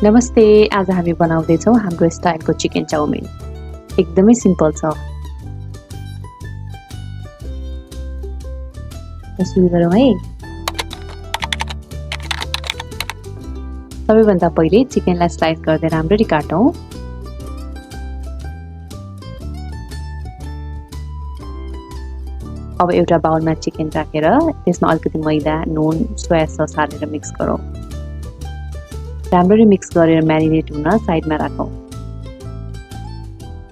नमस्ते, आज हामी बनाउँदैछौँ हाम्रो स्टाइलको चिकन चाउमिन। एकदमै सिम्पल छ। सुरु गरौँ है। सबैभन्दा पहिले चिकनलाई स्लाइस गर्दै राम्ररी काटौँ। अब एउटा बाउलमा चिकन राखेर त्यसमा अलिकति मैदा, नुन, सोया सस हालेर मिक्स गरौँ। राम्ररी मिक्स गरेर म्यारिनेट हुन साइडमा राखौँ।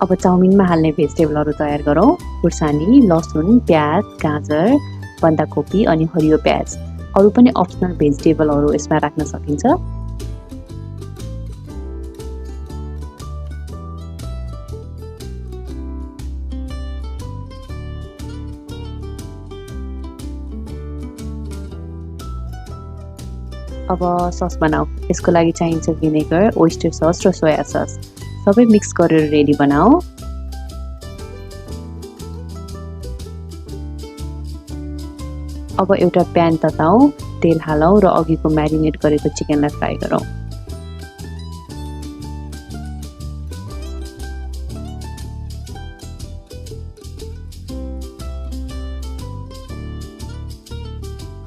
अब चाउमिनमा हाल्ने भेजिटेबलहरू तयार गरौँ। खुर्सानी, लसुन, प्याज, गाजर, बन्दाकोपी अनि हरियो प्याज। अरू पनि अप्सनल भेजिटेबलहरू यसमा राख्न सकिन्छ। अब सस बनाऊ। यसको लागि चाहिन्छ भिनेगर, ओइस्टर सस र सोया सस। सबै मिक्स गरेर रेडी बनाऊ। अब एउटा प्यान तताऊ, तेल हालौँ र अघिको म्यारिनेट गरेको चिकनलाई फ्राई गरौँ।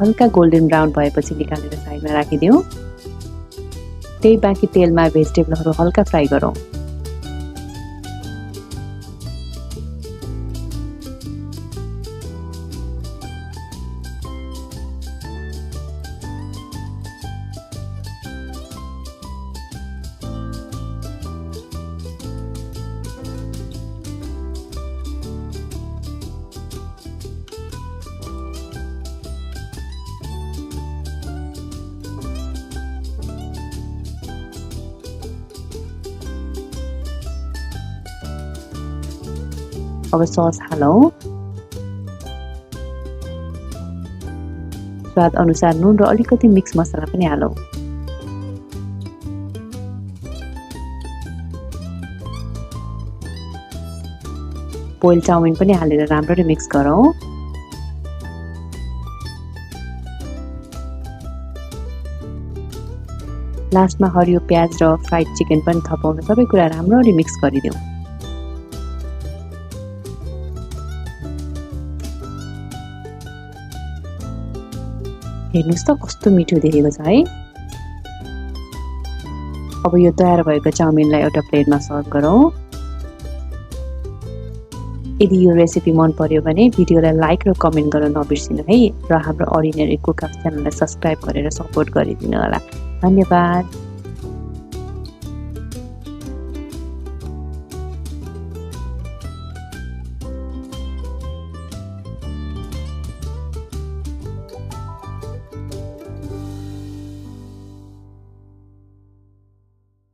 हल्का गोल्डन ब्राउन भएपछि निकालेर साइडमा राखिदिउँ। त्यही बाँकी तेलमा भेजिटेबलहरू हल्का फ्राई गरौँ। अब सस हालौँ। स्वाद अनुसार नुन र अलिकति मिक्स मसला पनि हालौँ। बोइल चाउमिन पनि हालेर राम्ररी मिक्स गरौँ। लास्टमा हरियो प्याज र फ्राइड चिकन पनि थपाउन सबै कुरा राम्ररी मिक्स गरिदिउँ। हेर्नुस् त कस्तो मिठो देखेको छ है। अब यो तयार भएको चाउमिनलाई एउटा प्लेटमा सर्भ गरौँ। यदि यो रेसिपी मन पर्यो भने भिडियोलाई लाइक र कमेन्ट गर्न नबिर्सिनु है र हाम्रो अर्डिनरी कुक च्यानललाई सब्स्क्राइब गरेर सपोर्ट गरिदिनु होला। धन्यवाद।